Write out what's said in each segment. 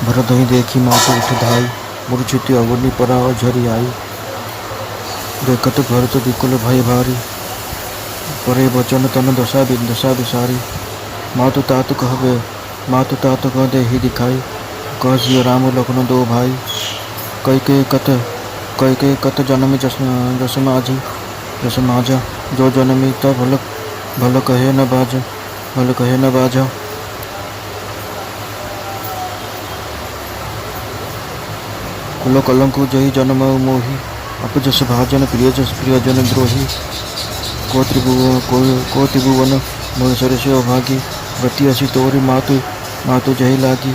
भरत ही देखी मातु उठ धाई, मूर्छित अग्नि परा झरी आई। देखत भरत विकुल भय भारी, परे बचन तन दशा विसारी। मातु तात कह दे ही दिखाई, कह सिय राम लखन दो भाई। कई कथ जनमी जस माझा, जो जनमी त भल कहे न बाजा। कुल कलंक जही जन्म मोही, अपजस भाजन प्रियजन द्रोही। को त्रिभुवन महेश्वर से अभागी, व्रती असी तोरी मातु जही लागी।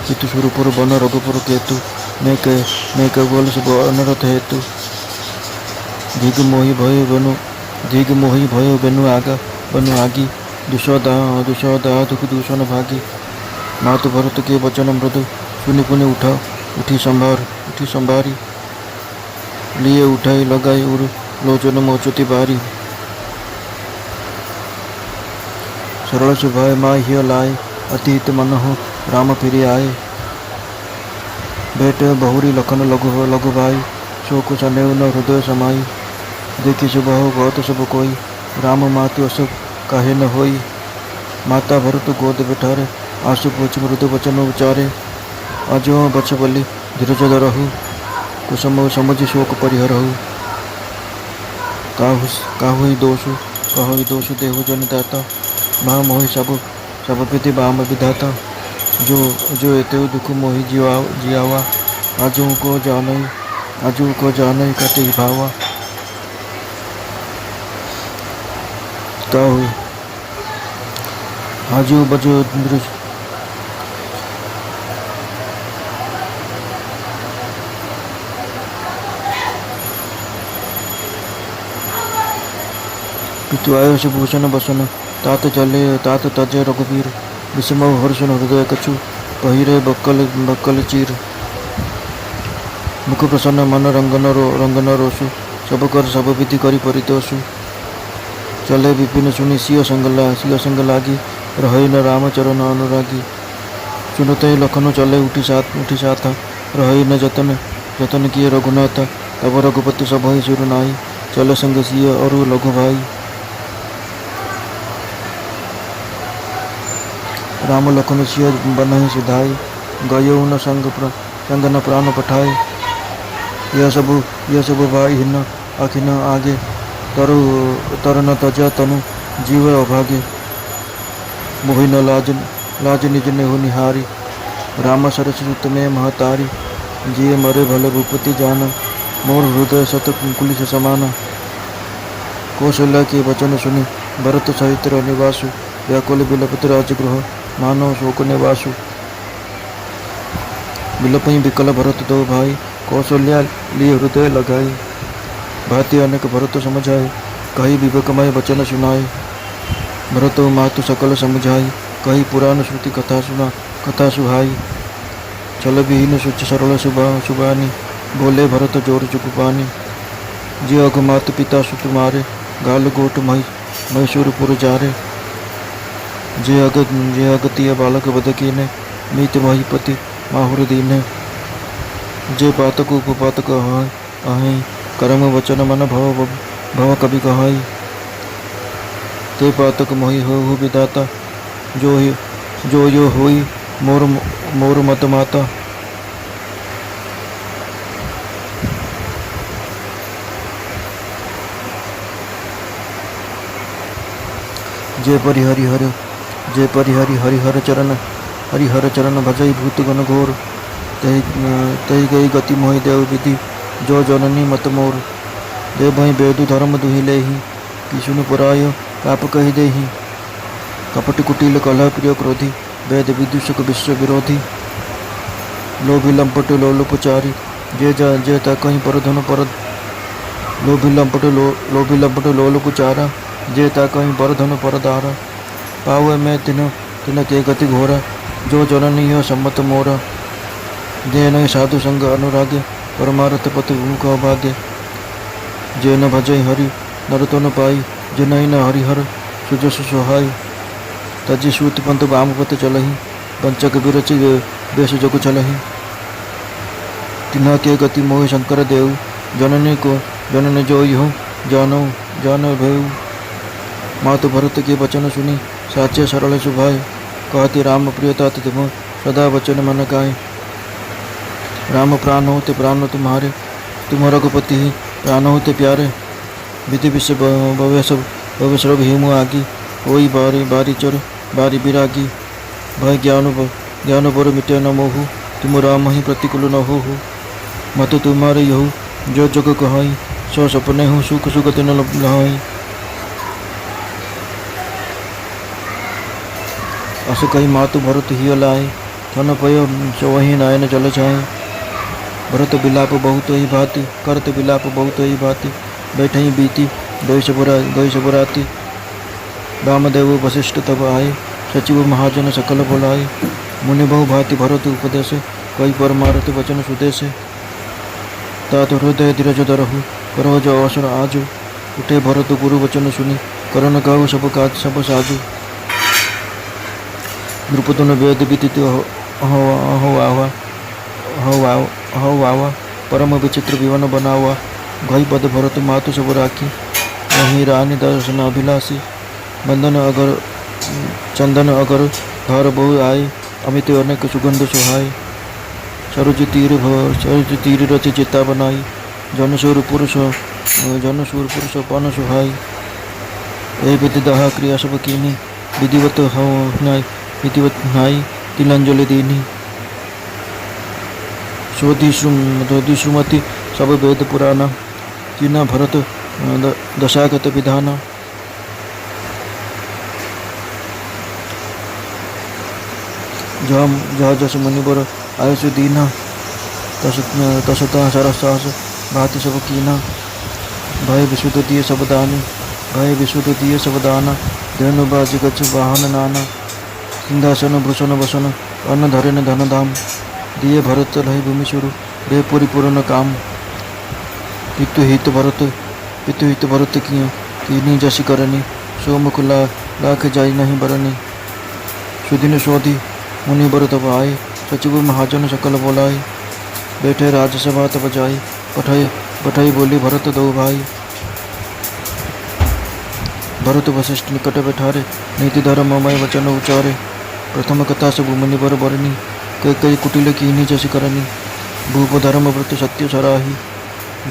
पितु सुरपुर बन रघुपुर केतु, मैं बोल सब अनरथ हेतु। दिग मोही भयो बेनु आगी, दुषदा दुख दूषण भागी। मातु भरत के वचन मृदु, सुनि पुनि उठी संभारी। लिए उठाई लगाई उर, लोचन मोचुति बारी। सरल सुभाय माय हिय लाए, अतीत मन हो राम फिरि आए। बेट बहुरी लखन लघु भाई, शोक सनेव न हृदय समाई। देखी सुबह बहुत सब कोई, राम मातु अस काहे न होई। माता भरत गोद बिठारे, आंसू पोछ मृदु वचन उचारे। अजो बछ बलि धीरज धरहु, कुसुम समझ शोक परिहरहु। काहु ही दोष देहु जन दाता, महा मोहि सब पिति बाम विधाता। जो एते दुख मोहि जियावा, आजू को जानई कति भावा। काहु आजू बजो पितु आयो से भूषण बसन, तात तजे रघुवीर। विषम हर्षण हृदय कछु, पहिरे बक्कल चीर। मुख प्रसन्न मन रंगन रोसु, सब कर सब विधि करी परितोषु। चले विपिन सुनि सिय संग लागी, रहे न राम चरण अनुरागी। सुनत ही लखन चले उठी साथ, रहे न जतन किए रघुनाथ। तब रघुपति सब ही सुर नाई, चले संग सिय अरु लघु भाई। राम लखन सिय बनहि सिधाई, गयो न संग न प्राण पठाए। यह सब भाई हिन अखिन आगे, तर न तज तनु जीव अभागे। मोहि न लाज निज नेहु निहारी, राम सरस सुत में महतारी। जिय मरे भले भूपति जान, मोर हृदय सत कुलिस समान। कौशल्या के वचन सुनि, भरत सहित निवासु। व्याकुल बिलपति राजगृह, मानव शोक निवासु। बिलपहि बिकल भरत दो भाई, कौशल्या लिए हृदय लगाई। भांति अनेक भरत समझाए, कही विवेकमय वचन सुनाए। भरत मातु सकल समझाई, कही पुराण श्रुति कथा सुहाई। चल विहीन सुच सरल सुबानी, बोले भरत जोर चुप पानी। जे अघ मातु पिता सुत मारे, गाल गोट मैसूरपुर जारे। जे अगतिय बालक बद कीने, मीत महीपति माहुर दीने। जे पातक उपपातक अहि, कर्म वचन मन भव कवि कहाई। ते पातक मोहि हो विदाता, जो यो होई मोर मत माता। जे परिहरि हरिहर चरण भजई भूत गण घोर। तही गई गति मोहि देव विधि, जो जननी मत मोर। दे भई बेदु धर्म दुहि लेहि, कि सुन पुराय पाप कहि देहि। कपट कुटिल कलह प्रिय क्रोधी, वेद विदूषक विश्व विरोधी। लोभी लंपट लोलुपचारी, जे ता कहीं परधन पर। लोभी लंपट लोलुपचारा, जे ता कहीं परधन परदारा। पावे मैं तिन के गति घोरा, जो जननी हो सम्मत मोरा। दे नहीं साधु संग अनुरागे, परमारथ पथ मुख अभागे। जे न भजई हरि नर तो न पाई, जे नहीं न हरिहर सुजस सुहाई। तजी सूत पंथ वाम पथ चलही, पंचक बिरचि बेस जग चलहि तिन्हा के गति मोहि शंकर देव जननी को जनन जो यूँ जानो जानो भेव मातु भरत के वचन सुनी साचे सरल सुभाए कहती राम प्रियता तुम सदा वचन मन गाए राम प्राण होते प्राण तुम्हारे तुम रघुपति ही प्राण होते प्यारे विधि विश्व भव्य सर्व हिमु आगी होई बारी बारी चोर बारी बिरागी भय ज्ञान बर मिटे न मोहु तुम राम ही प्रतिकूल न हो मत तुम्हारे यहु जो जग कहाई सो सपने हूँ सुख सुगति न लहाई अस कही मातु भरत ही लाए थन पय सो वही नायन जल छाए भरत बिलाप बहुत ही भांति करत बिलाप बहुत ही भांति बैठ ही बीती गई सबराती वामदेव वशिष्ठ तब आए सचिव महाजन सकल बोलाए मुनि बहु भांति भरत उपदेश कई परमारथ वचन सुदेश तात हृदय धीरज धरहु करो जो अवसर आजु उठे भरत गुरु वचन सुनी करन कहु सब काज सब साजु द्रुपदन वेद विदित हवा परम विचित्र विवन बनावा घई पद भरत मातु सब राखी वहीं रानी दर्शन अभिलाषी बंधन अगर चंदन अगर घर बहु आए अमित अनेक सुगंध सुहाय सरुज तीर रचि चिता बनाई जनसूर पुरुष पन सुहाई ए विधि दहा क्रिया सब कीनी विधिवत नाई तिलंजलि दीनी शोधि सुमति सब वेद पुराना तीना भरत दशागत विधाना जह जस मुनिवर आयुष दीना तसता सरसास भाति सब कीना भय विशुद्ध दिए सब दानी भय विशुद्ध दिए सब दाना धेनु बाज गच वाहन नाना सिंहासन भूषण वसन अन्न धरे न धन धाम दिए भरत लहि भूमि सुरु रे परिपूर्ण काम पितु हित भरत कीनी जसी करनी सोमुख लाख जाई नहीं बरनी सुदिन सोधि मुनि बर तब आए सचिव महाजन सकल बोलाए बैठे राजसभा तब जाई पठाई बोली भरत दो भाई भरत वशिष्ठ निकट बैठारे नीति धर्ममय वचन उचारे प्रथम कथा सब मुनि बर बरनी कई कुटिल कीनी जसी करनी भूप धर्म व्रत सत्य सराही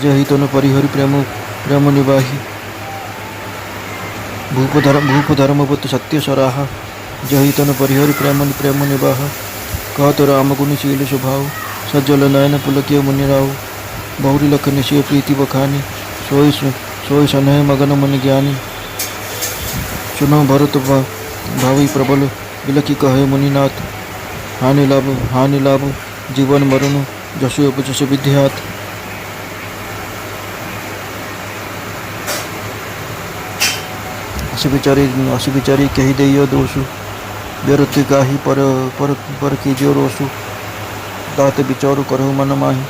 जहि तनु परिहरि प्रेम निवाही भूप धर्म व्रत सत्य सराहा जहि तनु परिहरि प्रेम निवाह कहत राम गुण शील स्वभाव सज्जल नयन पुलकिय मुनि राव बहुरी लख निशय प्रीति बखानी सोई सनह मगन मुनि ज्ञानी सुनो भरत भावी प्रबल बिलखी कहे मुनिनाथ हानि लाभ जीवन मरण जसु उपजस विद्यात असी बिचारी कही दे दोषु व्यरति गाही पर की जो रोसु दात बिचारु करहु मन माही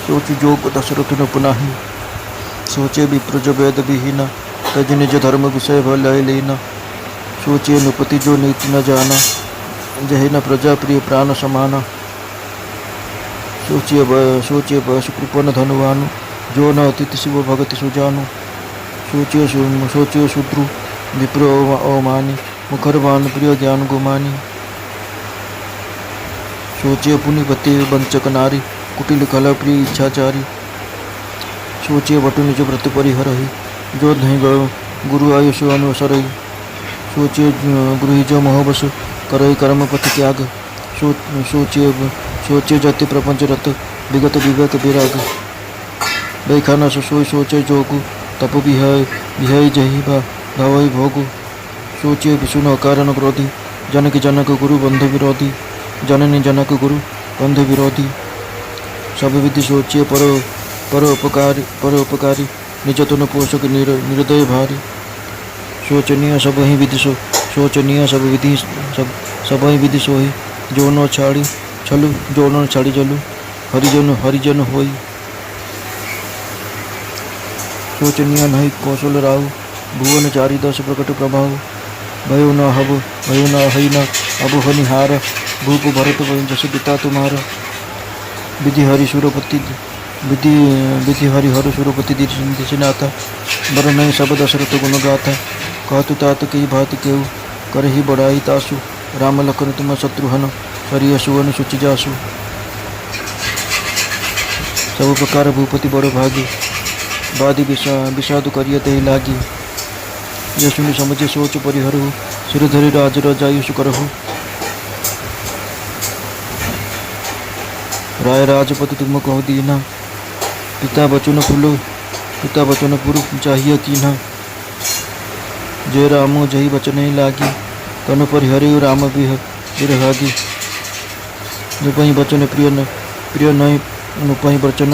सोच जोग दशरथ न पुनाही सोचे विप्रज वेद विहीना तज निज धर्म विषय भय लेना सोचे नुपति जो नीति न जाना जहि न प्रजा प्रिय प्राण समाना सोचे बस कृपन धनवानु जो न अतिथि शिव भगति सुजानु सोचे शूद्रु विप्र अवमानी मुखरवान प्रिय ज्ञान गुमानी सोचे पुण्यपति वंचक नारी कुटिल कला प्रिय इच्छाचारी सोचे वटु निज व्रत परिहरहि जो नहीं गुरु आयुष अनुसरहि सोचे गृह जो मोहबस करहि कर्म पथ त्याग सोचे जाति प्रपंच रत विगत विवेक विराग बैखाना सोई सोचे जोगु तप बिहाई जहि भावई भोगु सोचे विष्णु अकारण क्रोधी जनक जनक गुरु बंधु विरोधी जननी जनक गुरु बंधु विरोधी सब विधि सोचिए पर उपकारी निज तन पोषक निर्दय भारी शोचनीय सब ही विधि शोचनीय सब ही विधि सोही जो न छाड़ी छलु जो न छाड़ी जलु हरिजन होई शोचनीय नहीं कौशल राहु भुवन चारि दश प्रकट प्रभाव भयो न हई न अब हनिहार भूप भरत जस पिता तुम्हारा। विधि हरि सुरपति विधि विधि हरि हर सुरपति दिशनाथ। बर नहीं सब दशरथ गुण गाथा। कहतु तात कई भात केहू कर ही बढ़ाई तासु। राम लखन तुम शत्रुहन सरिय सुवन सुचि जासु। सब प्रकार भूपति बड़ भागी। वादी विषाद करिय ते लागी। यह सुनि समझे सोच परिहरहु। सिर धरि राज रजायुष करहु। राय राजपति तुम कहो दीना। पिता बचन पुरु चाहिए कीना। जय रामो जही बचन ही लागी। तनु परिहरि राम बिरहागी। नृपहि बचन प्रिय नहीं नुपहि वचन।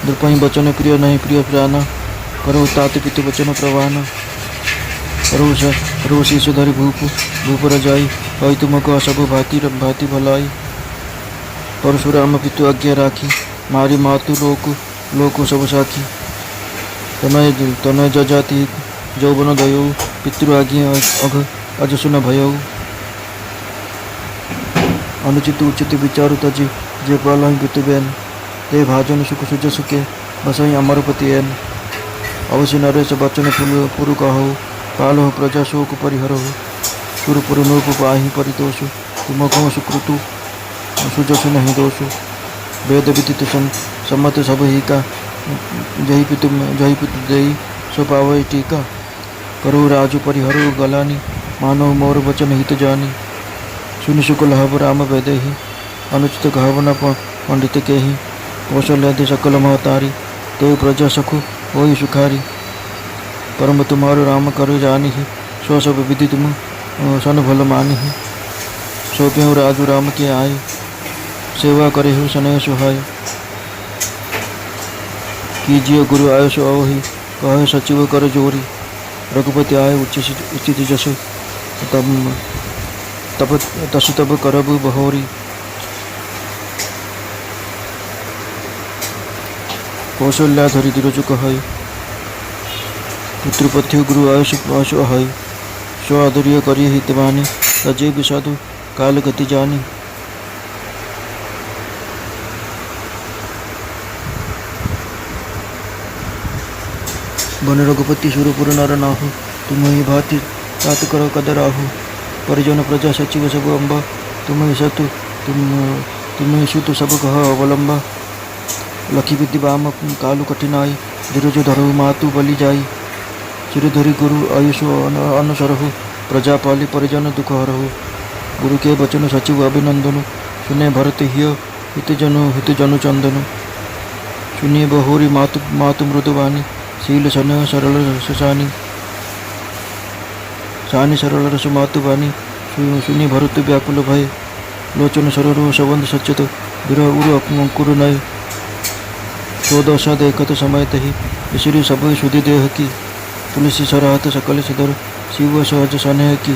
नृपहि बचन प्रिय नहीं प्रिय प्राण। करो तात पितु वचन प्रवान। करो शीश धरि भूप रजाई। कही तुमको सब भांति भलाई। परशुराम पितु आज्ञा राखी। मारी मातु लोक सब साखी। तनय जजाति जौवन दयौ। पितृ आज्ञा अघ अजसुन भयौ। अनुचित उचित विचारु तजी। जे पालहि पितु बेन। ते भाजन सुख सुज सुखे। बसहि अमरपति एन। अवश्य नरेश बचन पुरु कहु। पालहु प्रजा शोक परिहरहु। सुरपुर नूप पाहि परितोषु। तुम कहो सुकृतु सुजसु नहीं दोषु। वेद विदित सम्मत सब ही का। जही पितु देई सो पावई टीका। करो राजु परिहरु गलानी। मानव मोर वचन हित जानी। सुनि सुख लहब राम वेदेहि। अनुचित कहब न पंडित केहि। कौशल्यादि सकल महतारी। ते प्रजा सखु होई सुखारी। परम तुम्हारो राम कर जानी। सो सब विधि तुम सन भल मानी। सो प्यु राजु राम के आए। सेवा करे हो सनय सुहाय। कीजिए गुरु आयुष अवहि। कहे सचिव कर जोरी। रघुपति आए उचित जस। तब करब बहोरी। कौशल्या धरि धीरज कहै। पुत्रपथ्य गुरु आयुष अहै। सो आदर्य करिय हितवानी। तजे विषादु काल गति जानी। वन रघुपति सुरपुर नर नाहु। तुम ही भाति तात कर कदराहु। परिजन प्रजा सचिव सब अम्बा। तुम ही सुत सब कह अवलंबा। लखी विधि वाम कालु कठिनाई। धीरज धरहु मातु बलि जाई। चिर धरि गुरु आयुष अनुसरहु। प्रजा पाली परिजन दुख हरहु। गुरु के वचन सचिव अभिनंदनु। सुने भरत हिय हित जनु चंदनु। सुनिए बहोरी मातु मृदुवानी। शील सन सरल रसानी। सानी सरल रस मातु बानी। सुनि भरत व्याकुल भय। लोचन सररु सबंध सचेत। विरह उरु अंकुर नय। सोदशा देखत समय तही। विसुरी सब सुधि देह की। तुलसी सरहत सकल सिधर। शिव सहज सनेह की।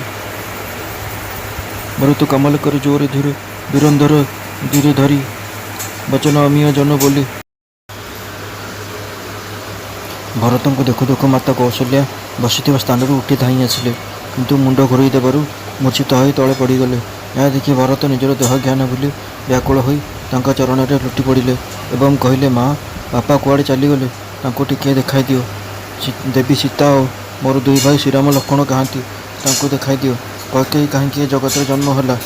भरत कमल कर जोर धीर। दुरंधर धीर धरी। बचन अमीय जन बोली। भरत को देखु देखु माता कौशल्या बसी स्थान उठी धाई आसिले। किंतु मुंड घोरई देबारु मूर्छित हो तले पड़गले। यह देखि भरत निजर देह ज्ञान भूली व्याकुल हो चरण में लुटि पड़े और कहले, माँ बापा कुआड़े चलीगले। टिके देखाई दियो। देवी सीता और मोर दुई भाई श्रीराम लक्ष्मण कहाँती देखाई दियो। कैकेयी कहीं जगत जन्म है।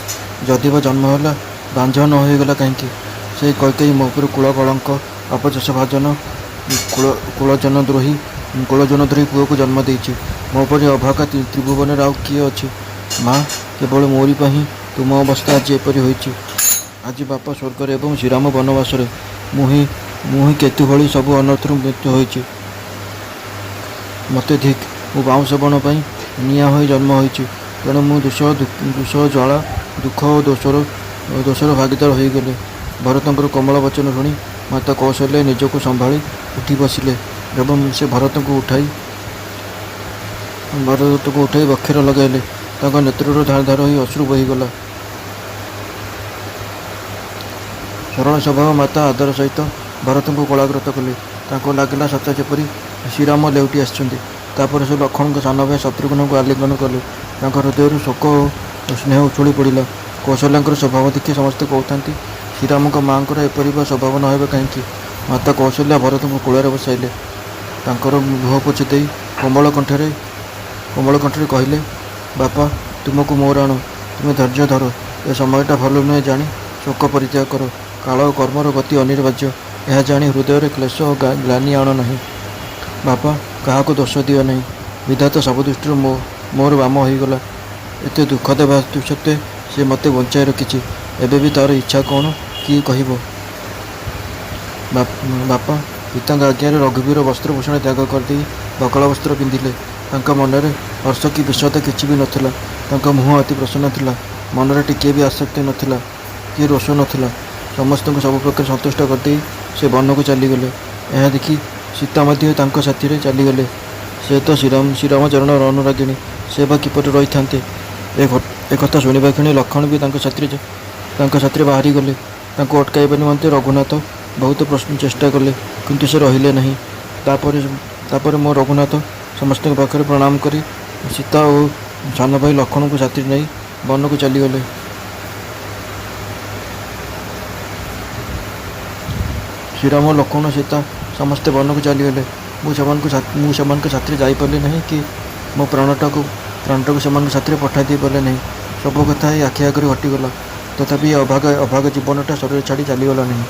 जदिव जन्म है बांझ न होगला कहीं। से कैकेयी मो पर कूल कलंक अपचश भाजन कुलजन द्रोही पुओ को जन्म देती। मो पर अभागा त्रिभुवन आउ किए अच्छी। माँ केवल मोरी ही तुम अवस्था आज एपरी होती। आज बापा स्वर्ग एवं श्रीराम वनवास मुही केतु भली सब अनर्थ मृत्यु होती। मत धिक मु बाउंश बण पर निआ हो जन्म होती। तेणु मु दुष ज्वाला दुख और दोषर भागीदार हो गले। भरत कोमल वचन शुणी माता कौशल्या निजको संभाली उठी बसिले एवं से भरत को उठाई वक्षर लगाइले। नेत्र धार धार हो अश्रु बहीगला। सरल स्वभाव माता आदर सहित भरत को कलाग्रत कले। लगिला सत्य जेपरी श्रीराम लेउटी आसपर से लक्ष्मण को सान भाई शत्रुघ्न को आलिंगन कले। हृदय शोक और स्नेह उछली पड़ा। କୌଶଲ୍ୟାଙ୍କର ସ୍ୱଭାବ ଦେଖି ସମସ୍ତେ କହୁଥାନ୍ତି ଶ୍ରୀରାମଙ୍କ ମାଆଙ୍କର ଏପରି ବା ସ୍ୱଭାବ ନ ହେବେ କାହିଁକି। ମାତା କୌଶଲ୍ୟା ଭରତଙ୍କୁ କୋଳରେ ବସାଇଲେ। ତାଙ୍କର ଲୁହ ପୋଛି ଦେଇ କୋମଳ କଣ୍ଠରେ କହିଲେ, ବାପା ତୁମକୁ ମୋ ରାଣ, ତୁମେ ଧୈର୍ଯ୍ୟ ଧର। ଏ ସମୟଟା ଭଲ ନୁହେଁ ଜାଣି ଶୋକ ପରିତ୍ୟାଗ କର। କାଳ ଓ କର୍ମର ଗତି ଅନିବାର୍ଯ୍ୟ। ଏହା ଜାଣି ହୃଦୟରେ କ୍ଲେଶ ଓ ଗ୍ଲାନି ଆଣ ନାହିଁ। ବାପା କାହାକୁ ଦୋଷ ଦିଅ ନାହିଁ। ବିଧାତା ସବୁ ଦୃଷ୍ଟିରୁ ମୋର ବାମ ହୋଇଗଲା। ଏତେ ଦୁଃଖ ଦେବା ସତ୍ତ୍ୱେ ସେ ମୋତେ ବଞ୍ଚାଇ ରଖିଛି। ଏବେ ବି ତା'ର ଇଚ୍ଛା କ'ଣ କିଏ କହିବ। ବାପା ପିତାଙ୍କ ଆଜ୍ଞାରେ ରଘୁବୀର ବସ୍ତ୍ରଭୂଷଣ ତ୍ୟାଗ କରିଦେଇ ବକଳ ବସ୍ତ୍ର ପିନ୍ଧିଲେ। ତାଙ୍କ ମନରେ ହର୍ଷ କି ବିଷାଦ କିଛି ବି ନଥିଲା। ତାଙ୍କ ମୁହଁ ଅତି ପ୍ରସନ୍ନ ଥିଲା। ମନରେ ଟିକିଏ ବି ଆସକ୍ତି ନଥିଲା କି ରୋଷ ନଥିଲା। ସମସ୍ତଙ୍କୁ ସବୁ ପ୍ରକାର ସନ୍ତୁଷ୍ଟ କରିଦେଇ ସେ ବନକୁ ଚାଲିଗଲେ। ଏହା ଦେଖି ସୀତା ମଧ୍ୟ ତାଙ୍କ ସାଥିରେ ଚାଲିଗଲେ। ସେ ତ ଶ୍ରୀରାମଚରଣର ଅନୁରାଗିଣୀ, ସେ ବା କିପରି ରହିଥାନ୍ତେ। ଏକଥା ଶୁଣିବା କ୍ଷଣି ଲକ୍ଷ୍ମଣ ବି ତାଙ୍କ ସାଥିରେ ବାହାରିଗଲେ। ତାଙ୍କୁ ଅଟକାଇବା ନିମନ୍ତେ ରଘୁନାଥ ବହୁତ ଚେଷ୍ଟା କଲେ, କିନ୍ତୁ ସେ ରହିଲେ ନାହିଁ। ତାପରେ ମୋ ରଘୁନାଥ ସମସ୍ତଙ୍କ ପାଖରେ ପ୍ରଣାମ କରି ସୀତା ଓ ସାନ ଭାଇ ଲକ୍ଷ୍ମଣଙ୍କୁ ସାଥିରେ ନେଇ ବନକୁ ଚାଲିଗଲେ। ଶ୍ରୀରାମ, ଲକ୍ଷ୍ମଣ, ସୀତା ସମସ୍ତେ ବନକୁ ଚାଲିଗଲେ। ମୁଁ ସେମାନଙ୍କ ସାଥିରେ ଯାଇପାରିଲି ନାହିଁ କି ମୋ ପ୍ରାଣଟାକୁ ସେମାନଙ୍କ ସାଥିରେ ପଠାଇ ଦେଇପାରିଲି ନାହିଁ। ସବୁ କଥା ଏଇ ଆଖି ଆଗରେ ଘଟିଗଲା। ତଥାପି ଏ ଅଭାଗା ଜୀବନଟା ଶରୀର ଛାଡ଼ି ଚାଲିଗଲା ନାହିଁ।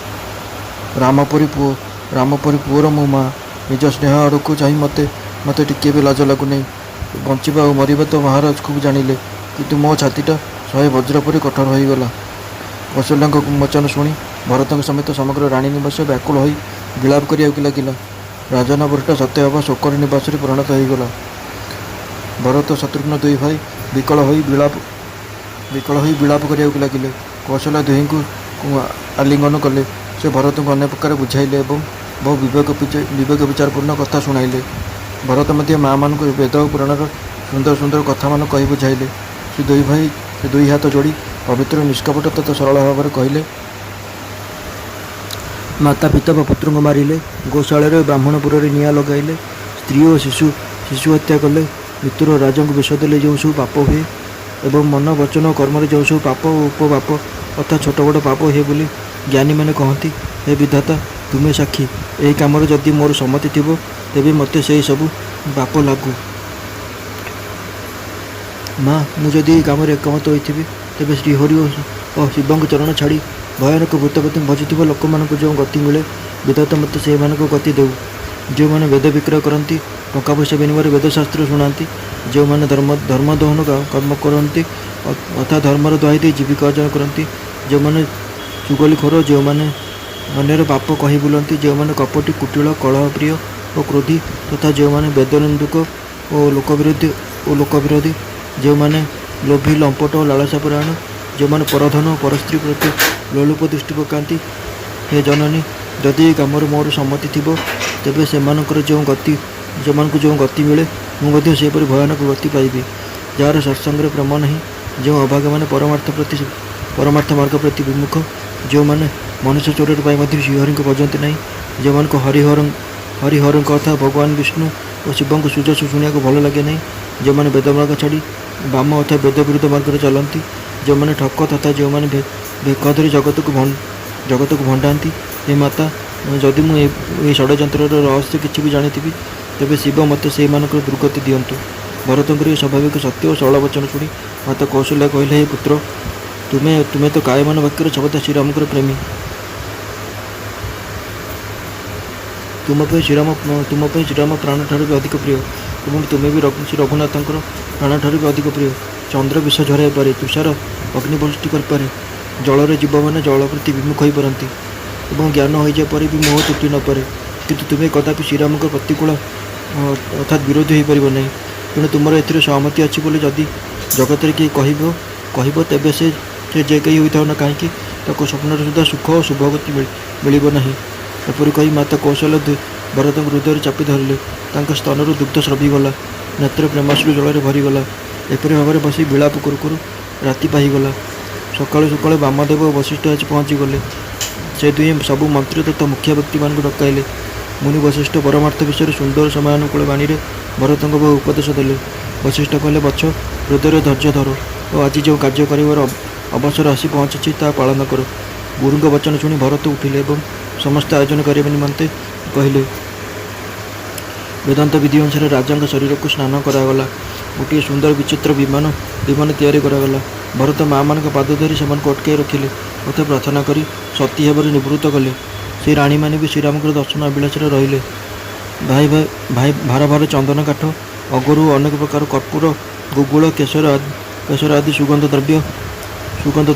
ରାମ ପରି ପୁଅର ମୋ ମା'। ନିଜ ସ୍ନେହ ଆଡ଼କୁ ଚାହିଁ ମୋତେ ଟିକିଏ ବି ଲାଜ ଲାଗୁନାହିଁ। ବଞ୍ଚିବା ଓ ମରିବା ତ ମହାରାଜ ଖୁବ୍ ଜାଣିଲେ, କିନ୍ତୁ ମୋ ଛାତିଟା 100 ବଜ୍ର ପରି କଠୋର ହୋଇଗଲା। କୌଶଲ୍ୟାଙ୍କ ବଚନ ଶୁଣି ଭରତଙ୍କ ସମେତ ସମଗ୍ର ରାଣୀ ନିବାସ ବ୍ୟାକୁଳ ହୋଇ ବିଳାପ କରିବାକୁ ଲାଗିଲା। ରାଜନଗରଟା ସତେ ଅବା ଶୋକର ନିବାସରେ ପରିଣତ ହୋଇଗଲା। ଭରତ ଶତ୍ରୁଘ୍ନ ଦୁଇ ଭାଇ ବିକଳ ହୋଇ ବିଳାପ କରିବାକୁ ଲାଗିଲେ। କୌଶଲ୍ୟା ଦୁହିଁଙ୍କୁ ଆଲିଙ୍ଗନ କଲେ। ସେ ଭରତଙ୍କୁ ଅନେକ ପ୍ରକାର ବୁଝାଇଲେ ଏବଂ ବହୁ ବିବେକ ବିଚାରପୂର୍ଣ୍ଣ କଥା ଶୁଣାଇଲେ। ଭରତ ମଧ୍ୟ ମାଆମାନଙ୍କୁ ବେଦ ଓ ପୁରାଣର ସୁନ୍ଦର କଥାମାନ କହି ବୁଝାଇଲେ। ସେ ଦୁଇ ହାତ ଯୋଡ଼ି ପବିତ୍ର ନିଷ୍କପଟ ତଥା ସରଳ ଭାବରେ କହିଲେ, ମାତା ପିତା ବା ପୁତ୍ରଙ୍କୁ ମାରିଲେ, ଗୋଶାଳାରେ ବ୍ରାହ୍ମଣପୁରରେ ନିଆଁ ଲଗାଇଲେ, ସ୍ତ୍ରୀ ଓ ଶିଶୁ ହତ୍ୟା କଲେ, ମୃତ୍ୟୁର ରାଜାଙ୍କୁ ବିଷ ଦେଲେ ଯେଉଁ ସବୁ ପାପ ହୁଏ ଏବଂ ମନ ବଚନ ଓ କର୍ମରେ ଯେଉଁ ସବୁ ପାପ ଓ ଉପପାପ ତଥା ଛୋଟ ବଡ଼ ପାପ ହୁଏ ବୋଲି ଜ୍ଞାନୀମାନେ କହନ୍ତି, ହେ ବିଧାତା ତୁମେ ସାକ୍ଷୀ। ଏହି କାମରେ ଯଦି ମୋର ସମ୍ମତି ଥିବ ତେବେ ମୋତେ ସେହି ସବୁ ପାପ ଲାଗୁ। ମା, ମୁଁ ଯଦି ଏହି କାମରେ ଏକମତ ହୋଇଥିବି ତେବେ ଶ୍ରୀହରି ଓ ଶିବଙ୍କ ଚରଣ ଛାଡ଼ି ଭୟାନକ ଭୂତପତିଙ୍କୁ ଭଜିଥିବା ଲୋକମାନଙ୍କୁ ଯେଉଁ ଗତି ମିଳେ, ବିଧାତା ମୋତେ ସେମାନଙ୍କ ଗତି ଦେଉ। ଯେଉଁମାନେ ବେଦ ବିକ୍ରୟ କରନ୍ତି, ଟଙ୍କା ପଇସା ବିନିମୟରେ ବେଦଶାସ୍ତ୍ର ଶୁଣାନ୍ତି, ଯେଉଁମାନେ ଧର୍ମ ଦହନ କର୍ମ କରନ୍ତି ତଥା ଧର୍ମର ଦୋହାଇ ଦେଇ ଜୀବିକା ଅର୍ଜନ କରନ୍ତି, ଯେଉଁମାନେ ଚୁଗଲିଖୋର, ଯେଉଁମାନେ ଅନ୍ୟର ପାପ କହି ବୁଲନ୍ତି, ଯେଉଁମାନେ କପଟି, କୁଟିଳ, କଳହପ୍ରିୟ ଓ କ୍ରୋଧୀ ତଥା ଯେଉଁମାନେ ବେଦନିନ୍ଦୁକ ଓ ଲୋକବିରୋଧୀ, ଯେଉଁମାନେ ଲୋଭୀ, ଲମ୍ପଟ ଓ ଲାଳସାପରାୟଣ, ଯେଉଁମାନେ ପରଧନ ଓ ପରସ୍ତ୍ରୀ ପ୍ରତି ଲୋଲୁପ ଦୃଷ୍ଟି ପକାନ୍ତି, ହେ ଜନନୀ, ଯଦି ଏହି କାମରେ ମୋର ସମ୍ମତି ଥିବ ତେବେ ସେମାନଙ୍କୁ ଯେଉଁ ଗତି ମିଳେ ମୁଁ ମଧ୍ୟ ସେହିପରି ଭୟାନକ ଗତି ପାଇବି। ଯାହାର ସତ୍ସଙ୍ଗରେ ପ୍ରେମ ନାହିଁ, ଯେଉଁ ଅଭାଗାମାନେ ପରମାର୍ଥ ମାର୍ଗ ପ୍ରତି ବିମୁଖ, ଯେଉଁମାନେ ମନୁଷ୍ୟ ଚୋରରେ ପାଇ ମଧ୍ୟ ଶ୍ରୀହରିଙ୍କୁ ଭଜନ୍ତି ନାହିଁ, ଯେଉଁମାନଙ୍କୁ ହରିହରଙ୍କ କଥା ଭଗବାନ ବିଷ୍ଣୁ ଓ ଶିବଙ୍କୁ ସୁଯୋଗ ଶୁଣିବାକୁ ଭଲ ଲାଗେ ନାହିଁ, ଯେଉଁମାନେ ବେଦମାର୍ଗ ଛାଡ଼ି ବାମ ଅର୍ଥାତ୍ ବେଦ ବିରୁଦ୍ଧ ମାର୍ଗରେ ଚାଲନ୍ତି, ଯେଉଁମାନେ ଠକ ତଥା ଯେଉଁମାନେ ଭେକ ଧରି ଜଗତକୁ ଭଣ୍ଡାନ୍ତି, ହେ ମାତା, ଯଦି ମୁଁ ଏହି ଷଡ଼ଯନ୍ତ୍ରର ରହସ୍ୟ କିଛି ବି ଜାଣିଥିବି ତେବେ ଶିବ ମୋତେ ସେହିମାନଙ୍କର ଦୁର୍ଗତି ଦିଅନ୍ତୁ। ଭରତଙ୍କର ଏହି ସ୍ୱାଭାବିକ ସତ୍ୟ ଓ ସରଳ ବଚନ ଶୁଣି ମାତା କୌଶଲ୍ୟା କହିଲେ, ହେ ପୁତ୍ର, ତୁମେ ତ କାୟମାନ ବାକ୍ୟରେ ସର୍ବଦା ଶ୍ରୀରାମଙ୍କର ପ୍ରେମୀ। ତୁମ ପାଇଁ ଶ୍ରୀରାମ ପ୍ରାଣଠାରୁ ବି ଅଧିକ ପ୍ରିୟ ଏବଂ ତୁମେ ବି ଶ୍ରୀ ରଘୁନାଥଙ୍କର ପ୍ରାଣଠାରୁ ବି ଅଧିକ ପ୍ରିୟ। ଚନ୍ଦ୍ର ବିଷ ଝରାଇ ପାରେ, ତୁଷାର ଅଗ୍ନିବୃଷ୍ଟି କରିପାରେ, ଜଳରେ ଜୀବମାନେ ଜଳ ପ୍ରତି ବିମୁଖ ହୋଇପାରନ୍ତି ଏବଂ ଜ୍ଞାନ ହୋଇଯିବା ପରେ ବି ମୋହ ତୁଟି ନପାରେ, କିନ୍ତୁ ତୁମେ କଦାପି ଶ୍ରୀରାମଙ୍କ ପ୍ରତିକୂଳ ଅର୍ଥାତ୍ ବିରୋଧୀ ହୋଇପାରିବ ନାହିଁ। ତେଣୁ ତୁମର ଏଥିରେ ସହମତି ଅଛି ବୋଲି ଯଦି ଜଗତରେ କିଏ କହିବ ତେବେ ସେ ଯେ କେହି ହୋଇଥାଉ ନା କାହିଁକି ତାକୁ ସ୍ୱପ୍ନରେ ସୁଦ୍ଧା ସୁଖ ଓ ଶୁଭଗତି ମିଳିବ ନାହିଁ। ଏପରି କହି ମାତା କୌଶଲ୍ୟା ଭରତଙ୍କ ହୃଦୟରେ ଚାପି ଧରିଲେ। ତାଙ୍କ ସ୍ତନରୁ ଦୁଗ୍ଧ ସ୍ରବିଗଲା, ନେତ୍ର ପ୍ରେମାଶ୍ରୁ ଜଳରେ ଭରିଗଲା। ଏପରି ଭାବରେ ବସି ବିଳାପ କରୁ କରୁ ରାତି ପାହିଗଲା। ସକାଳୁ ବାମଦେବ ଓ ବଶିଷ୍ଠ ଆସି ପହଞ୍ଚିଗଲେ। ସେ ଦୁହେଁ ସବୁ ମନ୍ତ୍ରୀ ତଥା ମୁଖ୍ୟ ବ୍ୟକ୍ତିମାନଙ୍କୁ ଡକାଇଲେ। ମୁନି ବଶିଷ୍ଠ ପରମାର୍ଥ ବିଷୟରେ ସୁନ୍ଦର ସମୟାନୁକୂଳ ବାଣୀରେ ଭରତଙ୍କୁ ବହୁ ଉପଦେଶ ଦେଲେ। ବଶିଷ୍ଠ କହିଲେ, ବତ୍ସ, ହୃଦୟରେ ଧୈର୍ଯ୍ୟ ଧର ଓ ଆଜି ଯେଉଁ କାର୍ଯ୍ୟ କରିବାର ଅବସର ଆସି ପହଞ୍ଚିଛି, ତାହା ପାଳନ କର। ଗୁରୁଙ୍କ ବଚନ ଶୁଣି ଭରତ ଉଠିଲେ ଏବଂ ସମସ୍ତ ଆୟୋଜନ କରିବା ନିମନ୍ତେ କହିଲେ। ବେଦାନ୍ତ ବିଧି ଅନୁସାରେ ରାଜାଙ୍କ ଶରୀରକୁ ସ୍ନାନ କରାଗଲା। ଗୋଟିଏ ସୁନ୍ଦର ବିଚିତ୍ର ବିମାନ ତିଆରି କରାଗଲା। ଭରତ ମା'ମାନଙ୍କ ପାଦ ଧରି ସେମାନଙ୍କୁ ଅଟକାଇ ରଖିଲେ ତଥା ପ୍ରାର୍ଥନା କରି ସତୀ ଭାବରେ ନିବୃତ୍ତ କଲେ। ସେ ରାଣୀମାନେ ବି ଶ୍ରୀରାମଙ୍କର ଦର୍ଶନ ଅଭିଳାଷରେ ରହିଲେ। ଭାର ଭାର ଚନ୍ଦନ କାଠ, ଅଗରୁ ଅନେକ ପ୍ରକାର କର୍ପୂର, ଗୁଗୁଳ, କେଶର ଆଦି ସୁଗନ୍ଧ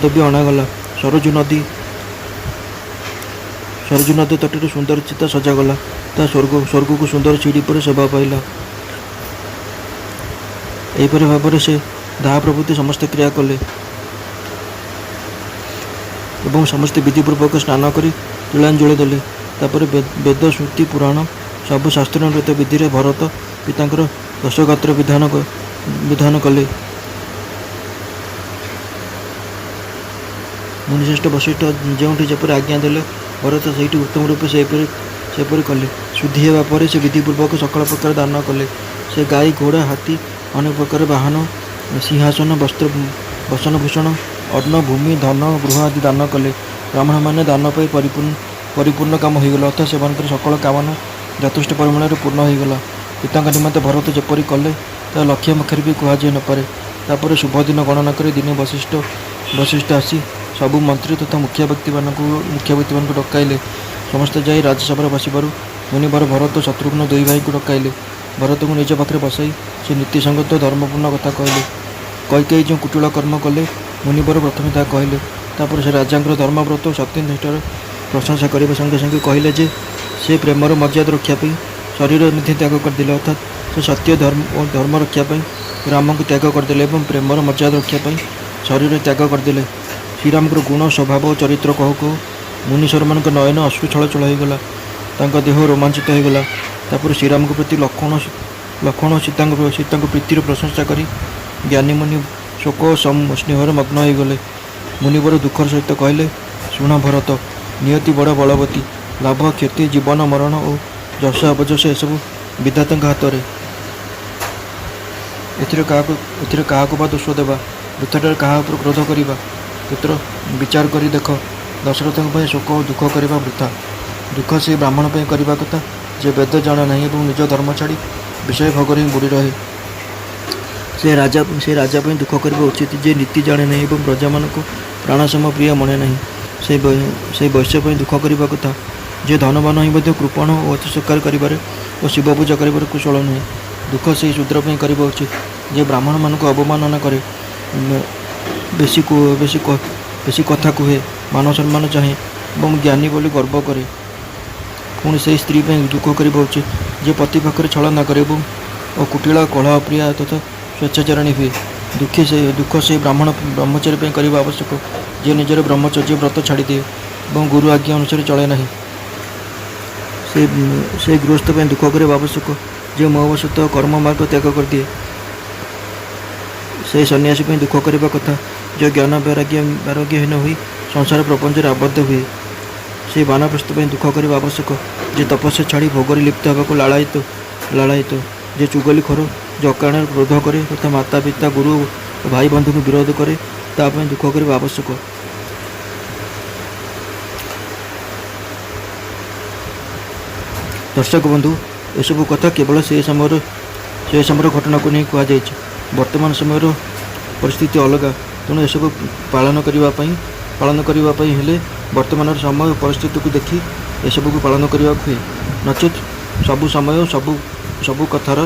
ଦ୍ରବ୍ୟ ଅଣାଗଲା। ସରଜୁ ନଦୀ ତଟରେ ସୁନ୍ଦର ଚିତା ସଜାଗଲା। ତା ସ୍ୱର୍ଗକୁ ସୁନ୍ଦର ସିଡ଼ି ପରେ ଶୋଭା ପାଇଲା। ଏହିପରି ଭାବରେ ସେ ଦାହ ପ୍ରଭୃତି ସମସ୍ତ କ୍ରିୟା କଲେ ଏବଂ ସମସ୍ତେ ବିଧିପୂର୍ବକ ସ୍ନାନ କରି ତିଳାଞ୍ଜଳି ଦେଲେ। ତାପରେ ବେଦ, ଶ୍ରୁତି, ପୁରାଣ ସବୁ ଶାସ୍ତ୍ରାନ୍ୱିତ ବିଧିରେ ଭରତ ପିତାଙ୍କର ଦଶଗାତ୍ର ବିଧାନ କଲେ। ମୁନିଶ୍ରେଷ୍ଠ ବଶିଷ୍ଠ ଯେଉଁଠି ଯେପରି ଆଜ୍ଞା ଦେଲେ, ଭରତ ସେଇଠି ଉତ୍ତମ ରୂପେ ସେପରି କଲେ। ଶୁଦ୍ଧି ହେବା ପରେ ସେ ବିଧିପୂର୍ବକ ସକଳ ପ୍ରକାର ଦାନ କଲେ। ସେ ଗାଈ, ଘୋଡ଼ା, ହାତୀ, ଅନେକ ପ୍ରକାର ବାହନ, ସିଂହାସନ, ବସ୍ତ୍ର, ବସନଭୂଷଣ, ଅନ୍ନ, ଭୂମି, ଧନ, ଗୃହ ଆଦି ଦାନ କଲେ। ବ୍ରାହ୍ମଣମାନେ ଦାନ ପାଇ ପରିପୂର୍ଣ୍ଣ କାମ ହୋଇଗଲା, ଅର୍ଥାତ୍ ସେମାନଙ୍କର ସକଳ କାମନା ଯଥେଷ୍ଟ ପରିମାଣରେ ପୂର୍ଣ୍ଣ ହୋଇଗଲା। ପିତାଙ୍କ ନିମନ୍ତେ ଭରତ ଯେପରି କଲେ, ତାହା ଲକ୍ଷ ମୁଖରେ ବି କୁହାଯାଇ ନପାରେ। ତାପରେ ଶୁଭ ଦିନ ଗଣନା କରି ଦିନେ ବଶିଷ୍ଠ ଆସି ସବୁ ମନ୍ତ୍ରୀ ତଥା ମୁଖ୍ୟ ବ୍ୟକ୍ତିମାନଙ୍କୁ ଡକାଇଲେ। ସମସ୍ତେ ଯାଇ ରାଜସଭାରେ ବସିବାରୁ ମୁନିବର ଭରତ ଓ ଶତ୍ରୁଘ୍ନ ଦୁଇ ଭାଇଙ୍କୁ ଡକାଇଲେ। ଭରତଙ୍କୁ ନିଜ ପାଖରେ ବସାଇ ସେ ନୀତିସଙ୍ଗତ ଧର୍ମପୂର୍ଣ୍ଣ କଥା କହିଲେ। କୈକେୟୀ ଯେଉଁ କୁଟିଳ କର୍ମ କଲେ, ମୁନିବର ପ୍ରଥମେ ତାହା କହିଲେ। ତାପରେ ସେ ରାଜାଙ୍କର ଧର୍ମବ୍ରତ ଓ ସତ୍ୟନିଷ୍ଠାର ପ୍ରଶଂସା କରିବା ସଙ୍ଗେ ସଙ୍ଗେ କହିଲେ ଯେ ସେ ପ୍ରେମର ମର୍ଯ୍ୟାଦା ରକ୍ଷା ପାଇଁ ଶରୀର ମଧ୍ୟ ତ୍ୟାଗ କରିଦେଲେ, ଅର୍ଥାତ୍ ସେ ସତ୍ୟ ଓ ଧର୍ମ ରକ୍ଷା ପାଇଁ ରାମଙ୍କୁ ତ୍ୟାଗ କରିଦେଲେ ଏବଂ ପ୍ରେମର ମର୍ଯ୍ୟାଦା ରକ୍ଷା ପାଇଁ ଶରୀର ତ୍ୟାଗ କରିଦେଲେ। ଶ୍ରୀରାମଙ୍କର ଗୁଣ, ସ୍ୱଭାବ ଓ ଚରିତ୍ର କହୁ କହୁ ମୁନୀଶ୍ୱରମାନଙ୍କ ନୟନ ଅଶ୍ରୁ ଛଳ ହୋଇଗଲା। ତାଙ୍କ ଦେହ ରୋମାଞ୍ଚିତ ହୋଇଗଲା। ତାପରେ ଶ୍ରୀରାମଙ୍କ ପ୍ରତି ଲକ୍ଷ୍ମଣ ଓ ସୀତାଙ୍କ ପ୍ରୀତିର ପ୍ରଶଂସା କରି ଜ୍ଞାନୀ ମୁନି ଶୋକ ଓ ସ୍ନେହରେ ମଗ୍ନ ହୋଇଗଲେ। ମୁନିବର ଦୁଃଖର ସହିତ କହିଲେ, ଶୁଣ ଭରତ, ନିୟତି ବଡ଼ ବଳବତୀ। ଲାଭ, କ୍ଷତି, ଜୀବନ, ମରଣ ଓ ଯଶ ଅପଯଶ ଏସବୁ ବିଧାତାଙ୍କ ହାତରେ। ଏଥିରେ କାହାକୁ ବା ଦୋଷ ଦେବା, ବୃଥାଟାରେ କାହା ଉପରେ କ୍ରୋଧ କରିବା? ପୁତ୍ର, ବିଚାର କରି ଦେଖ, ଦଶରଥଙ୍କ ପାଇଁ ଶୋକ ଓ ଦୁଃଖ କରିବା ବୃଥା। ଦୁଃଖ ସେ ବ୍ରାହ୍ମଣ ପାଇଁ କରିବା କଥା ଯେ ବେଦ ଜାଣେ ନାହିଁ ଏବଂ ନିଜ ଧର୍ମ ଛାଡ଼ି ବିଷୟ ଭୋଗରେ ହିଁ ବୁଡ଼ି ରହେ। ସେ ରାଜା ପାଇଁ ଦୁଃଖ କରିବା ଉଚିତ ଯେ ନୀତି ଜାଣେ ନାହିଁ ଏବଂ ପ୍ରଜାମାନଙ୍କୁ ପ୍ରାଣସମ ପ୍ରିୟ ମନେ ନାହିଁ। ସେ ବୈଶ୍ୟ ପାଇଁ ଦୁଃଖ କରିବା କଥା ଯେ ଧନବାନ ହିଁ ମଧ୍ୟ କୃପଣ ଓ ଅତିଶୀକାର କରିବାରେ ଓ ଶିବ ପୂଜା କରିବାରେ କୁଶଳ ନୁହେଁ। ଦୁଃଖ ସେହି ଶୂଦ୍ର ପାଇଁ କରିବା ଉଚିତ ଯେ ବ୍ରାହ୍ମଣମାନଙ୍କୁ ଅବମାନନା କରେ, ବେଶୀ କଥା କୁହେ, ମାନ ସମ୍ମାନ ଚାହେଁ ଏବଂ ଜ୍ଞାନୀ ବୋଲି ଗର୍ବ କରେ। ପୁଣି ସେହି ସ୍ତ୍ରୀ ପାଇଁ ଦୁଃଖ କରିବା ଉଚିତ ଯେ ପତି ପାଖରେ ଛଳନା କରେ ଓ କୁଟିଳ, କଳହ ପ୍ରିୟା ତଥା ସ୍ୱେଚ୍ଛାଚାରିଣୀ ହୁଏ। ଦୁଃଖ ସେହି ବ୍ରହ୍ମଚାରୀ ପାଇଁ କରିବା ଆବଶ୍ୟକ ଯେ ନିଜର ବ୍ରହ୍ମଚର୍ଯ୍ୟ ବ୍ରତ ଛାଡ଼ିଦିଏ ଏବଂ ଗୁରୁ ଆଜ୍ଞା ଅନୁସାରେ ଚଳେ ନାହିଁ। ସେ ଗୃହସ୍ଥ ପାଇଁ ଦୁଃଖ କରିବା ଆବଶ୍ୟକ ଯେ ମୋହବଶତଃ କର୍ମ ମାର୍ଗ ତ୍ୟାଗ କରିଦିଏ। ସେହି ସନ୍ନ୍ୟାସୀ ପାଇଁ ଦୁଃଖ କରିବା କଥା ଯେ ଜ୍ଞାନ ବୈରାଗ୍ୟହୀନ ହୋଇ ସଂସାର ପ୍ରପଞ୍ଚରେ ଆବଦ୍ଧ ହୁଏ। ସେହି ବାନପ୍ରସ୍ଥ ପାଇଁ ଦୁଃଖ କରିବା ଆବଶ୍ୟକ ଯେ ତପସ୍ୟା ଛାଡ଼ି ଭୋଗରେ ଲିପ୍ତ ହେବାକୁ ଲାଳାୟିତ, ଯେ ଚୁଗଲିଖୋର, ଯେ ଅକାରଣରେ କ୍ରୋଧ କରେ ତଥା ମାତା ପିତା, ଗୁରୁ ଓ ଭାଇ ବନ୍ଧୁଙ୍କୁ ବିରୋଧ କରେ, ତା ପାଇଁ ଦୁଃଖ କରିବା ଆବଶ୍ୟକ। ଦର୍ଶକ ବନ୍ଧୁ, ଏସବୁ କଥା କେବଳ ସେ ସମୟର ଘଟଣାକୁ ନେଇ କୁହାଯାଇଛି। ବର୍ତ୍ତମାନ ସମୟର ପରିସ୍ଥିତି ଅଲଗା, ତେଣୁ ଏସବୁ ପାଳନ କରିବା ପାଇଁ ହେଲେ ବର୍ତ୍ତମାନର ସମୟ ଓ ପରିସ୍ଥିତିକୁ ଦେଖି ଏସବୁକୁ ପାଳନ କରିବାକୁ ହୁଏ। ନଚେତ୍ ସବୁ ସମୟ ସବୁ କଥାର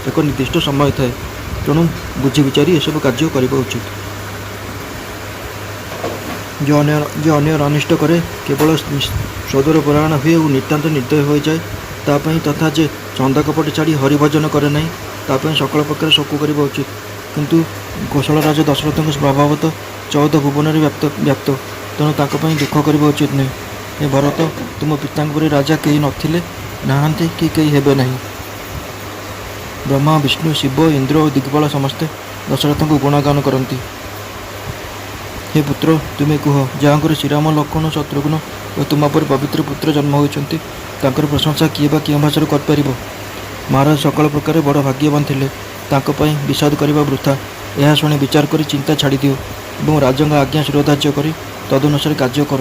ଏକ ନିର୍ଦ୍ଦିଷ୍ଟ ସମୟ ଥାଏ। ତେଣୁ ବୁଝି ବିଚାରି ଏସବୁ କାର୍ଯ୍ୟ କରିବା ଉଚିତ। ଯେ ଅନ୍ୟର ଅନିଷ୍ଟ କରେ, କେବଳ ସଦର ପରାୟଣ ହୁଏ ଓ ନିତାନ୍ତ ନିର୍ଦ୍ଦୟ ହୋଇଯାଏ, ତା ପାଇଁ ତଥା ଯେ ଚନ୍ଦା କପଟ ଛାଡ଼ି ହରିଭଜନ କରେ ନାହିଁ, ତା ପାଇଁ ସକଳ ପ୍ରକାର ଶୋକ କରିବା ଉଚିତ। କିନ୍ତୁ କୌଶଳ ରାଜା ଦଶରଥଙ୍କ ସ୍ୱଭାବତଃ 14 ଭୁବନରେ ବ୍ୟାପ୍ତ, ତେଣୁ ତାଙ୍କ ପାଇଁ ଦୁଃଖ କରିବା ଉଚିତ ନୁହେଁ। ହେ ଭରତ, ତୁମ ପିତାଙ୍କ ପରି ରାଜା କେହି ନଥିଲେ, ନାହାନ୍ତି କି କେହି ହେବେ ନାହିଁ। ବ୍ରହ୍ମା, ବିଷ୍ଣୁ, ଶିବ, ଇନ୍ଦ୍ର ଓ ଦିଗ୍ବଳ ସମସ୍ତେ ଦଶରଥଙ୍କୁ ଗୁଣଗାନ କରନ୍ତି। ହେ ପୁତ୍ର, ତୁମେ କୁହ, ଯାହାଙ୍କର ଶ୍ରୀରାମ, ଲକ୍ଷ୍ମଣ, ଶତ୍ରୁଘ୍ନ ଓ ତୁମ ପରି ପବିତ୍ର ପୁତ୍ର ଜନ୍ମ ହୋଇଛନ୍ତି, ତାଙ୍କର ପ୍ରଶଂସା କିଏ ବା କେଉଁ ଭାଷାରେ କରିପାରିବ? ମହାରାଜ ସକଳ ପ୍ରକାର ବଡ଼ ଭାଗ୍ୟବାନ ଥିଲେ, ତାଙ୍କ ପାଇଁ ବିଷାଦ କରିବା ବୃଥା। ଏହା ଶୁଣି ବିଚାର କରି ଚିନ୍ତା ଛାଡ଼ିଦିଅ ଏବଂ ରାଜାଙ୍କ ଆଜ୍ଞା ଶିରୋଧାର୍ଯ୍ୟ କରି ତଦନୁସାରେ କାର୍ଯ୍ୟ କର।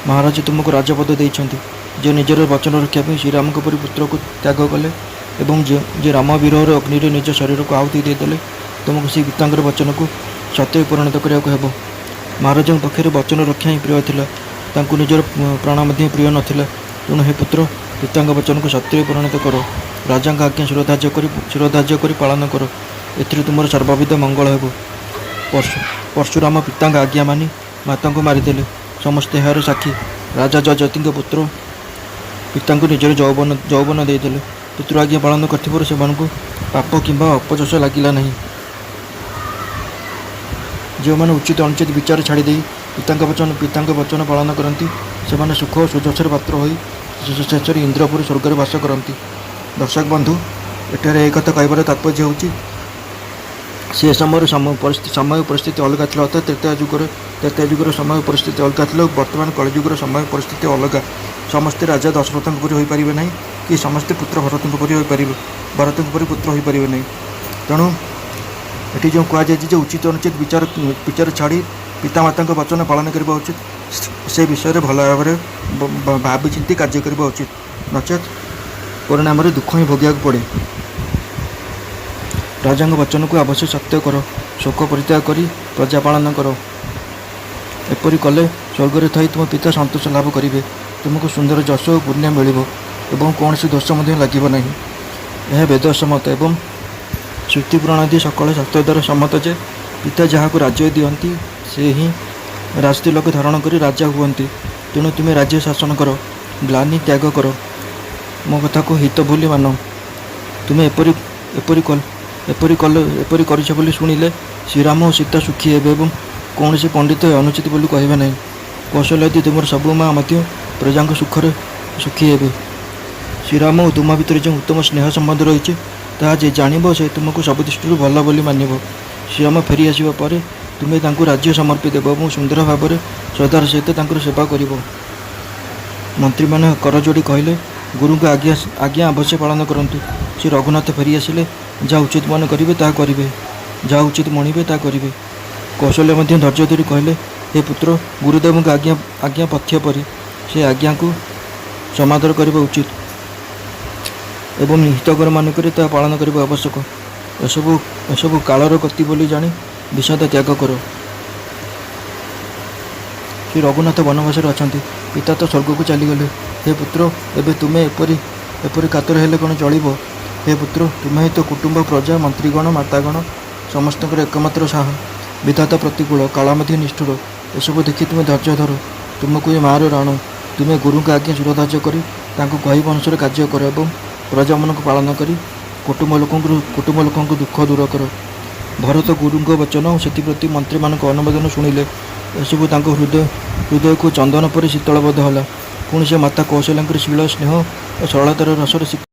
ମହାରାଜ ତୁମକୁ ରାଜପଦ ଦେଇଛନ୍ତି, ଯେ ନିଜର ବଚନ ରକ୍ଷା ପାଇଁ ଶ୍ରୀରାମଙ୍କ ପରି ପୁତ୍ରକୁ ତ୍ୟାଗ କଲେ ଏବଂ ଯେ ରାମ ବିରୋହର ଅଗ୍ନିରେ ନିଜ ଶରୀରକୁ ଆହୁତି ଦେଇଦେଲେ, ତୁମକୁ ସେହି ପିତାଙ୍କର ବଚନକୁ ସତ୍ୟରେ ପରିଣତ କରିବାକୁ ହେବ। ମହାରାଜଙ୍କ ପକ୍ଷରେ ବଚନ ରକ୍ଷା ହିଁ ପ୍ରିୟ ଥିଲା, ତାଙ୍କୁ ନିଜର ପ୍ରାଣ ମଧ୍ୟ ପ୍ରିୟ ନଥିଲା। ତେଣୁ ହେ ପୁତ୍ର, ପିତାଙ୍କ ବଚନକୁ ସତ୍ୟରେ ପରିଣତ କର, ରାଜାଙ୍କ ଆଜ୍ଞା ଶିରୋଧାର୍ଯ୍ୟ କରି ପାଳନ କର, ଏଥିରେ ତୁମର ସର୍ବବିଧ ମଙ୍ଗଳ ହେବ। ପରଶୁରାମ ପିତାଙ୍କ ଆଜ୍ଞା ମାନି ମାତାଙ୍କୁ ମାରିଦେଲେ, ସମସ୍ତେ ଏହାର ସାକ୍ଷୀ। ରାଜା ଯଯାତିଙ୍କ ପୁତ୍ର ପିତାଙ୍କୁ ନିଜର ଯୌବନ ଦେଇଦେଲେ। ପିତୃ ଆଜ୍ଞା ପାଳନ କରିଥିବାରୁ ସେମାନଙ୍କୁ ପାପ କିମ୍ବା ଅପଯଶ ଲାଗିଲା ନାହିଁ। ଯେଉଁମାନେ ଉଚିତ ଅନୁଚିତ ବିଚାର ଛାଡ଼ିଦେଇ ପିତାଙ୍କ ବଚନ ପାଳନ କରନ୍ତି, ସେମାନେ ସୁଖ ଓ ସୁଯଶର ପାତ୍ର ହୋଇ ଶେଷରେ ଇନ୍ଦ୍ରପୁରୀ ସ୍ୱର୍ଗରେ ବାସ କରନ୍ତି। ଦର୍ଶକ ବନ୍ଧୁ, ଏଠାରେ ଏହି କଥା କହିବାର ତାତ୍ପର୍ଯ୍ୟ ହେଉଛି, ସେ ସମୟରେ ସମୟ ପରିସ୍ଥିତି ଅଲଗା ଥିଲା। ଅର୍ଥାତ୍ ତ୍ରେତୟା ଯୁଗର ସମୟ ପରିସ୍ଥିତି ଅଲଗା ଥିଲା। ବର୍ତ୍ତମାନ କଳିଯୁଗର ସମୟ ପରିସ୍ଥିତି ଅଲଗା। ସମସ୍ତେ ରାଜା ଦଶରଥଙ୍କ ପରି ହୋଇପାରିବେ ନାହିଁ, କି ସମସ୍ତେ ପୁତ୍ର ଭରତଙ୍କ ପରି ପୁତ୍ର ହୋଇପାରିବେ ନାହିଁ। ତେଣୁ ଏଠି ଯେଉଁ କୁହାଯାଇଛି ଯେ ଉଚିତ ଅନୁଚିତ ବିଚାର ଛାଡ଼ି ପିତାମାତାଙ୍କ ବଚନ ପାଳନ କରିବା ଉଚିତ, ସେ ବିଷୟରେ ଭଲ ଭାବରେ ଭାବି ଚିନ୍ତି କାର୍ଯ୍ୟ କରିବା ଉଚିତ, ନଚେତ୍ ପରିଣାମରେ ଦୁଃଖ ହିଁ ଭୋଗିବାକୁ ପଡ଼େ। ରାଜାଙ୍କ ବଚନକୁ ଅବଶ୍ୟ ସତ୍ୟ କର, ଶୋକ ପରିତ୍ୟାଗ କରି ପ୍ରଜା ପାଳନ କର। ଏପରି କଲେ ସ୍ୱର୍ଗରେ ଥାଇ ତୁମ ପିତା ସନ୍ତୋଷ ଲାଭ କରିବେ, ତୁମକୁ ସୁନ୍ଦର ଯଶ ଓ ପୁଣ୍ୟ ମିଳିବ ଏବଂ କୌଣସି ଦୋଷ ମଧ୍ୟ ଲାଗିବ ନାହିଁ। ଏହା ବେଦ ସମ୍ମତ ଏବଂ ଶ୍ରୁତି ପୁରାଣାଦି ସକଳ ଶାସ୍ତ୍ର ଦ୍ୱାରା ସମ୍ମତ ଯେ ପିତା ଯାହାକୁ ରାଜ୍ୟ ଦିଅନ୍ତି ସେ ହିଁ ରାଜତିଲକ ଧାରଣ କରି ରାଜା ହୁଅନ୍ତି। ତେଣୁ ତୁମେ ରାଜ୍ୟ ଶାସନ କର, ଗ୍ଲାନି ତ୍ୟାଗ କର, ମୋ କଥାକୁ ହିତ ବୋଲି ମାନ। ତୁମେ ଏପରି କରିଛ ବୋଲି ଶୁଣିଲେ ଶ୍ରୀରାମ ଓ ସୀତା ସୁଖୀ ହେବେ ଏବଂ କୌଣସି ପଣ୍ଡିତ ଅନୁଚିତ ବୋଲି କହିବେ ନାହିଁ। କୌଶଲ୍ୟାଦି ତୁମର ସବୁ ମା ମଧ୍ୟ ପ୍ରଜାଙ୍କ ସୁଖରେ ସୁଖୀ ହେବେ। ଶ୍ରୀରାମ ଓ ତୁମ ଭିତରେ ଯେଉଁ ଉତ୍ତମ ସ୍ନେହ ସମ୍ବନ୍ଧ ରହିଛି, ତାହା ଯେ ଜାଣିବ ସେ ତୁମକୁ ସବୁ ଦୃଷ୍ଟିରୁ ଭଲ ବୋଲି ମାନିବ। ଶ୍ରୀରାମ ଫେରି ଆସିବା ପରେ ତୁମେ ତାଙ୍କୁ ରାଜ୍ୟ ସମର୍ପି ଦେବ ଏବଂ ସୁନ୍ଦର ଭାବରେ ଶ୍ରଦ୍ଧାର ସହିତ ତାଙ୍କର ସେବା କରିବ। ମନ୍ତ୍ରୀମାନେ କରଯୋଡ଼ି କହିଲେ, ଗୁରୁଙ୍କ ଆଜ୍ଞା ଅବଶ୍ୟ ପାଳନ କରନ୍ତୁ। ଶ୍ରୀ ରଘୁନାଥ ଫେରି ଆସିଲେ ଯାହା ଉଚିତ ମନେ କରିବେ ତାହା କରିବେ, ଯାହା ଉଚିତ ମଣିବେ ତାହା କରିବେ। କୌଶଲ୍ୟ ମଧ୍ୟ ଧୈର୍ଯ୍ୟ ଧରି କହିଲେ, ହେ ପୁତ୍ର, ଗୁରୁଦେବଙ୍କ ଆଜ୍ଞା ପଥ୍ୟ ପରି ସେ ଆଜ୍ଞାକୁ ସମାଦର କରିବା ଉଚିତ ଏବଂ ହିତକର ମାନଙ୍କରେ ତାହା ପାଳନ କରିବା ଆବଶ୍ୟକ। ଏସବୁ କାଳର ଗତି ବୋଲି ଜାଣି ବିଷାଦ ତ୍ୟାଗ କର। ଶ୍ରୀ ରଘୁନାଥ ବନବାସରେ ଅଛନ୍ତି, ପିତା ତ ସ୍ୱର୍ଗକୁ ଚାଲିଗଲେ। ହେ ପୁତ୍ର, ଏବେ ତୁମେ ଏପରି କାତର ହେଲେ କ'ଣ ଚଳିବ? ହେ ପୁତ୍ର, ତୁମେ ହିଁ ତ କୁଟୁମ୍ବ, ପ୍ରଜା, ମନ୍ତ୍ରୀଗଣ, ମାତାଗଣ ସମସ୍ତଙ୍କର ଏକମାତ୍ର ସାହା। ବିଧାତା ପ୍ରତିକୂଳ, କାଳ ମଧ୍ୟ ନିଷ୍ଠୁର। ଏସବୁ ଦେଖି ତୁମେ ଧୈର୍ଯ୍ୟ ଧର, ତୁମକୁ ଏ ମାଆର ରାଣ। ତୁମେ ଗୁରୁଙ୍କ ଆଜ୍ଞା ଶିରୋଧାର୍ଯ୍ୟ କରି ତାଙ୍କୁ କହିବା ଅନୁସାରେ କାର୍ଯ୍ୟ କର ଏବଂ ପ୍ରଜାମାନଙ୍କୁ ପାଳନ କରି କୁଟୁମ୍ବ ଲୋକଙ୍କ ଦୁଃଖ ଦୂର କର। ଭରତ ଗୁରୁଙ୍କ ବଚନ ଓ ସେଥିପ୍ରତି ମନ୍ତ୍ରୀମାନଙ୍କ ଅନୁମୋଦନ ଶୁଣିଲେ। ଏସବୁ ତାଙ୍କ ହୃଦୟକୁ ଚନ୍ଦନ ପରି ଶୀତଳବୋଧ ହେଲା। ପୁଣି ସେ ମାତା କୌଶଲ୍ୟାଙ୍କର ଶୀଳ, ସ୍ନେହ ଓ ସରଳତାର ରସରେ